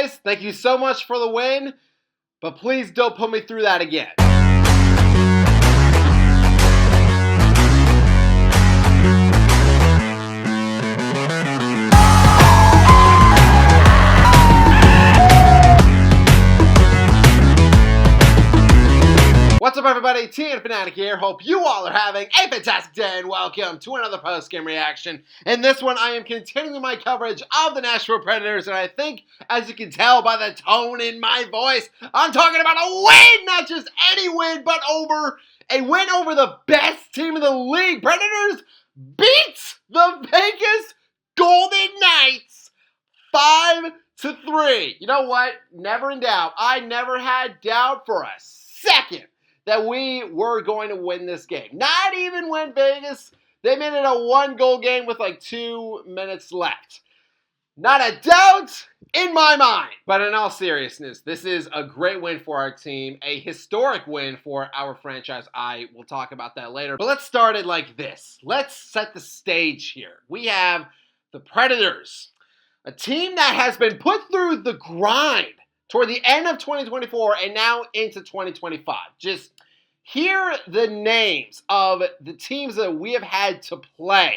boys, thank you so much for the win, but please don't put me through that again. What's up, everybody? TN Fanatic here. Hope you all are having a fantastic day, and welcome to another post-game reaction. In this one, I am continuing my coverage of the Nashville Predators, and I think, as you can tell by the tone in my voice, I'm talking about a win! Not just any win, but a win over the best team in the league. Predators beat the Vegas Golden Knights 5-3. You know what? Never in doubt. I never had doubt for a second that we were going to win this game. Not even when Vegas, they made it a one-goal game with like 2 minutes left. Not a doubt in my mind. But in all seriousness, this is a great win for our team, a historic win for our franchise. I will talk about that later. But let's start it like this. Let's set the stage here. We have the Predators, a team that has been put through the grind toward the end of 2024 and now into 2025. Just hear the names of the teams that we have had to play.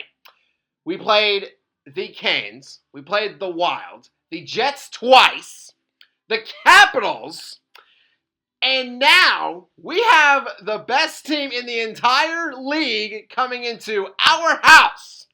We played the Canes, we played the Wild, the Jets twice, the Capitals, and now we have the best team in the entire league coming into our house,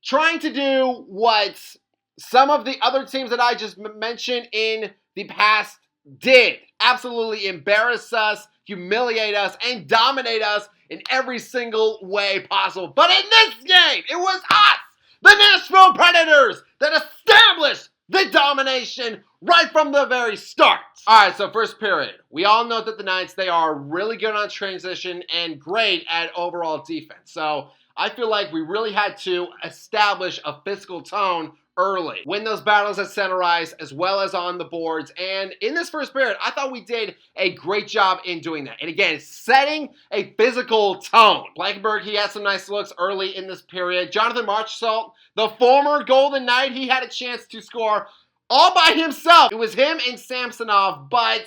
trying to do what some of the other teams that I just mentioned in the past did. Absolutely embarrass us, humiliate us, and dominate us in every single way possible. But in this game, it was us, the Nashville Predators, that established the domination right from the very start. All right, so first period. We all know that the Knights, they are really good on transition and great at overall defense. So I feel like we really had to establish a physical tone early. Win those battles at center ice as well as on the boards. And in this first period, I thought we did a great job in doing that. And again, setting a physical tone. Blankenberg, he had some nice looks early in this period. Jonathan Marchessault, the former Golden Knight, he had a chance to score all by himself. It was him and Samsonov, but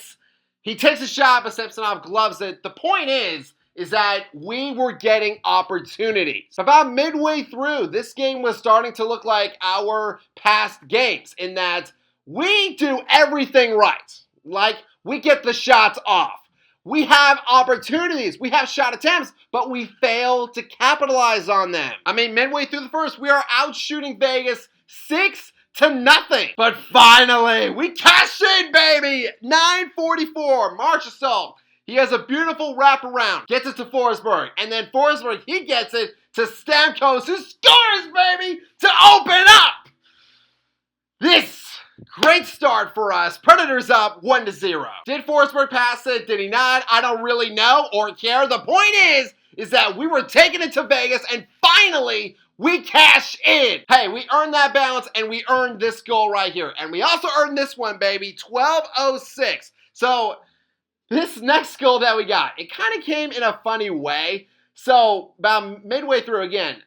he takes a shot, but Samsonov gloves it. The point is that we were getting opportunities. About midway through, this game was starting to look like our past games in that we do everything right. Like, we get the shots off. We have opportunities. We have shot attempts, but we fail to capitalize on them. I mean, midway through the first, we are out shooting Vegas 6-0. But finally, we cash in, baby! 9:44, Marchessault. He has a beautiful wraparound, gets it to Forsberg, and then Forsberg, he gets it to Stamkos, who scores, baby, to open up this great start for us. Predators up 1-0. Did Forsberg pass it? Did he not? I don't really know or care. The point is that we were taking it to Vegas, and finally, we cash in. Hey, we earned that balance, and we earned this goal right here. And we also earned this one, baby, 12:06. So this next goal that we got, it kind of came in a funny way. So about midway through again,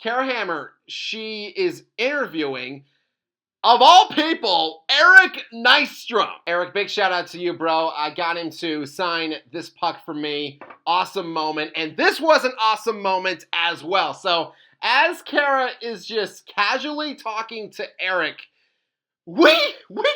Kara Hammer, she is interviewing, of all people, Eric Nystrom. Eric, big shout out to you, bro. I got him to sign this puck for me. Awesome moment. And this was an awesome moment as well. So as Kara is just casually talking to Eric, we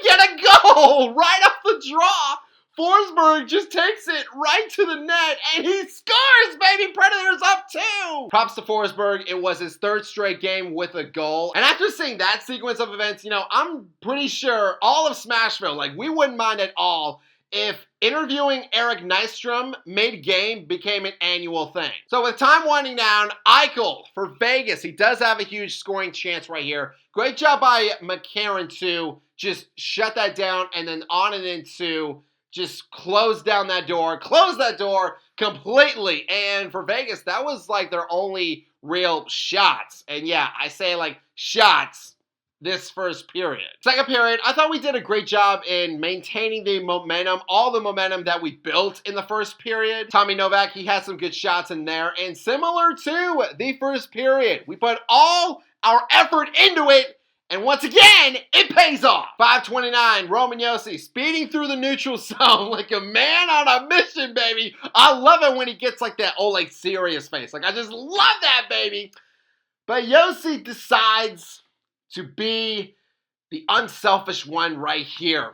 get a goal right off the draw. Forsberg just takes it right to the net, and he scores, baby! Predators up 2! Props to Forsberg. It was his 3rd straight game with a goal. And after seeing that sequence of events, you know, I'm pretty sure all of Smashville, like, we wouldn't mind at all if interviewing Eric Nystrom mid-game became an annual thing. So with time winding down, Eichel for Vegas. He does have a huge scoring chance right here. Great job by McCarron to just shut that down and then on and into just close that door completely. And for Vegas, that was like their only real shots. And yeah, I say like shots this first period. Second period, I thought we did a great job in maintaining the momentum, all the momentum that we built in the first period. Tommy Novak, he had some good shots in there. And similar to the first period, we put all our effort into it, And once again, it pays off. 5:29, Roman Yossi speeding through the neutral zone like a man on a mission, baby. I love it when he gets like that, like serious face. Like, I just love that, baby. But Yossi decides to be the unselfish one right here.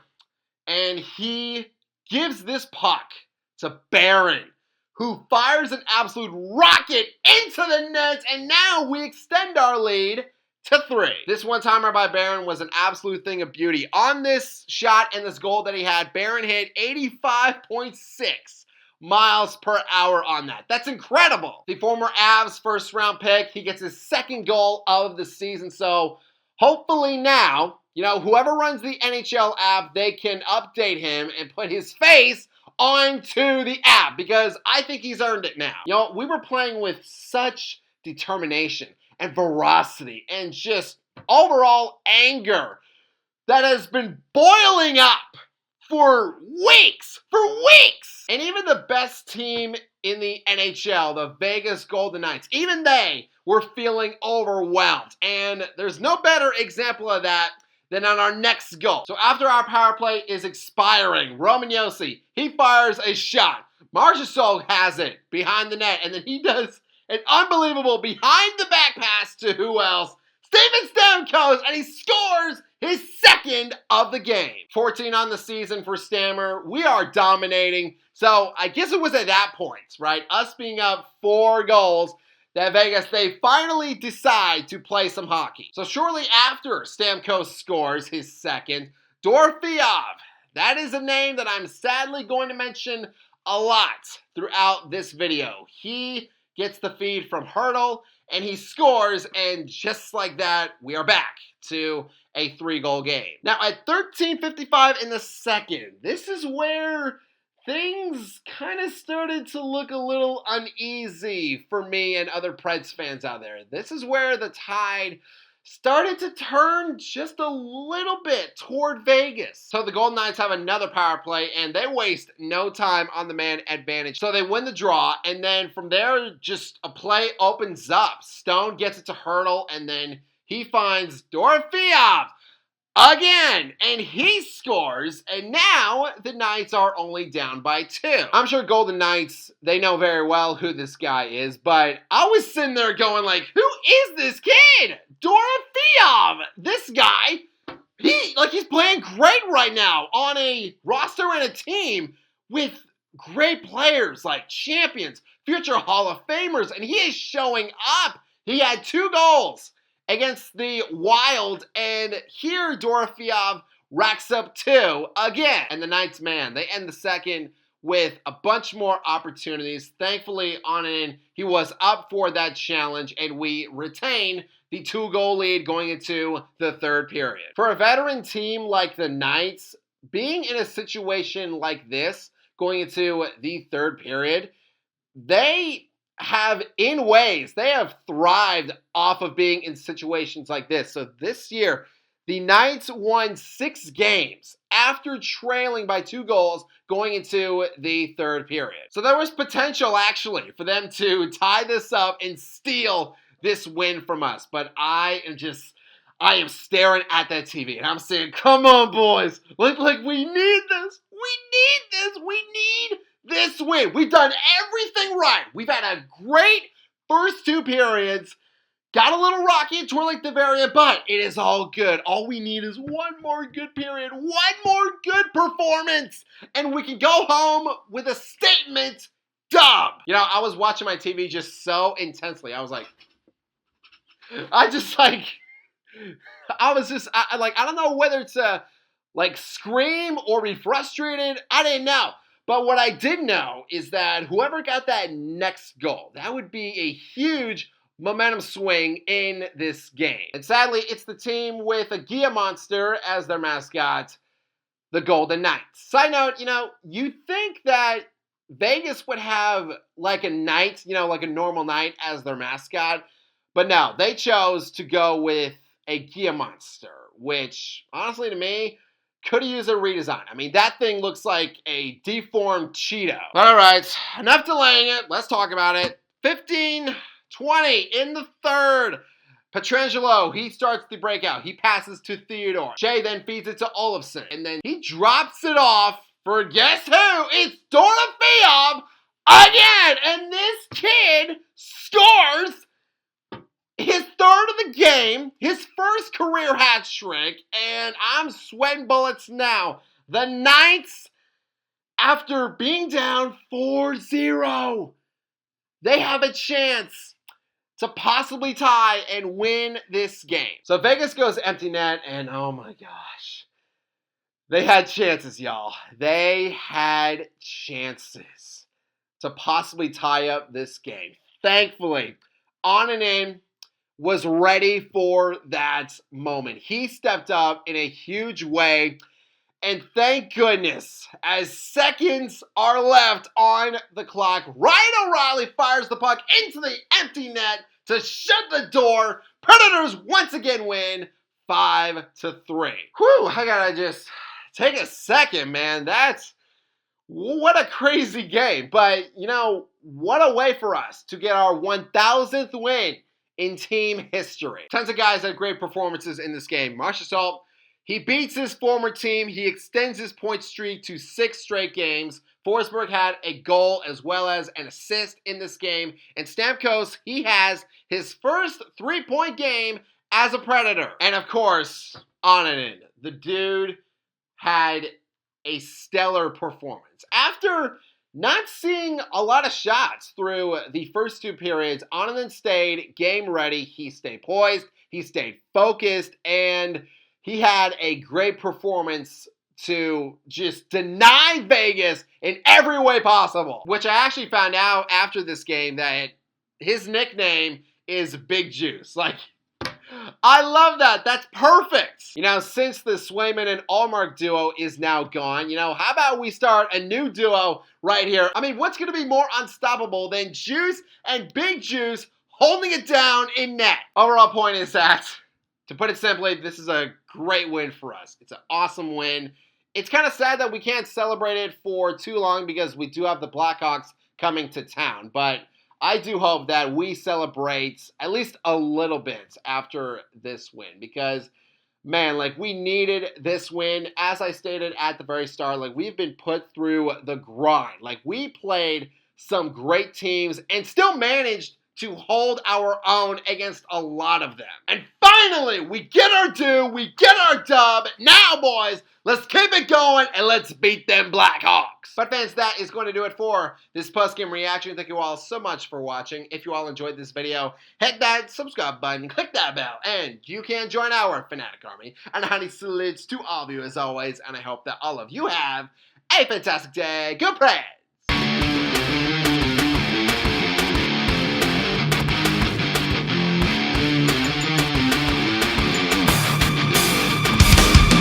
And he gives this puck to Barron, who fires an absolute rocket into the net, and now we extend our lead to 3. This one-timer by Barron was an absolute thing of beauty. On this shot and this goal that he had, Barron hit 85.6 miles per hour on that. That's incredible. The former Avs first-round pick, he gets his 2nd goal of the season, so hopefully now, whoever runs the NHL app, they can update him and put his face onto the app, because I think he's earned it now. We were playing with such determination and ferocity and just overall anger that has been boiling up for weeks. And even the best team in the NHL, the Vegas Golden Knights, even they were feeling overwhelmed. And there's no better example of that than on our next goal. So after our power play is expiring, Roman Yossi, he fires a shot. Marchessault has it behind the net, and then he does an unbelievable behind-the-back pass to who else? Steven Stamkos, and he scores his 2nd of the game. 14 on the season for Stammer. We are dominating. So I guess it was at that point, right? Us being up 4 goals, that Vegas, they finally decide to play some hockey. So shortly after Stamkos scores his 2nd, Dorofeev, that is a name that I'm sadly going to mention a lot throughout this video. He gets the feed from Hurdle, and he scores, and just like that, we are back to a 3-goal game. Now, at 13:55 in the 2nd, this is where things kind of started to look a little uneasy for me and other Preds fans out there. This is where the tide started to turn just a little bit toward Vegas. So the Golden Knights have another power play, and they waste no time on the man advantage. So they win the draw, and then from there, just a play opens up. Stone gets it to Hurdle, and then he finds Dorofeev again, and he scores, and now the Knights are only down by 2. I'm sure Golden Knights, they know very well who this guy is, but I was sitting there going like, who is this kid? Dorofeev! This guy, he's playing great right now on a roster and a team with great players like champions, future Hall of Famers, and he is showing up. He had 2 goals against the Wild, and here Dorofeev racks up 2 again. And the Knights, man, they end the 2nd with a bunch more opportunities. Thankfully, on in, he was up for that challenge, and we retain the 2-goal lead going into the 3rd period. For a veteran team like the Knights, being in a situation like this going into the 3rd period, they have thrived off of being in situations like this. So this year, the Knights won 6 games after trailing by 2 goals going into the 3rd period. So there was potential actually for them to tie this up and steal this win from us. But I am staring at that TV and I'm saying, come on, boys. Like we need this. We need this win. We've done everything right. We've had a great first 2 periods. Got a little rocky and twirly at the very end, but it is all good. All we need is one more good period, one more good performance, and we can go home with a statement dub. I was watching my TV just so intensely. I don't know whether to scream or be frustrated. I didn't know. But what I did know is that whoever got that next goal, that would be a huge momentum swing in this game. And sadly, it's the team with a Gia monster as their mascot, the Golden Knights. Side note, you think that Vegas would have a knight, a normal knight as their mascot. But no, they chose to go with a Gia monster, which, honestly, to me, could have used a redesign. I mean, that thing looks like a deformed Cheeto. All right, enough delaying it. Let's talk about it. 15-20 in the 3rd. Petrangelo, he starts the breakout. He passes to Theodore. Shea then feeds it to Olofsson. And then he drops it off for guess who? It's Dorofeev again! And this kid scores his third of the game, his first career hat trick, and I'm sweating bullets now. The Knights, after being down 4-0, they have a chance to possibly tie and win this game. So Vegas goes empty net, and oh my gosh. They had chances, y'all. They had chances to possibly tie up this game. Thankfully, on and in was ready for that moment. He stepped up in a huge way. And thank goodness, as seconds are left on the clock, Ryan O'Reilly fires the puck into the empty net to shut the door. Predators once again win 5-3. Whew, I gotta just take a second, man. What a crazy game. But, what a way for us to get our 1,000th win in team history. Tons of guys had great performances in this game. Marchessault, he beats his former team. He extends his point streak to 6 straight games. Forsberg had a goal as well as an assist in this game. And Stamkos, he has his first 3-point game as a Predator. And of course, on and in, the dude had a stellar performance. After not seeing a lot of shots through the first 2 periods, Onanen stayed game ready. He stayed poised. He stayed focused. And he had a great performance to just deny Vegas in every way possible. Which I actually found out after this game that his nickname is Big Juice. I love that. That's perfect. Since the Swayman and Allmark duo is now gone, how about we start a new duo right here? I mean, what's going to be more unstoppable than Juice and Big Juice holding it down in net? Overall point is that, to put it simply, this is a great win for us. It's an awesome win. It's kind of sad that we can't celebrate it for too long because we do have the Blackhawks coming to town, but I do hope that we celebrate at least a little bit after this win because, man, we needed this win. As I stated at the very start, we've been put through the grind. We played some great teams and still managed to hold our own against a lot of them. And finally, we get our due, we get our dub. Now, boys, let's keep it going and let's beat them Blackhawks. But fans, that is going to do it for this post-game reaction. Thank you all so much for watching. If you all enjoyed this video, hit that subscribe button, click that bell, and you can join our Fanatic Army. And honey salutes to all of you as always, and I hope that all of you have a fantastic day. Good play!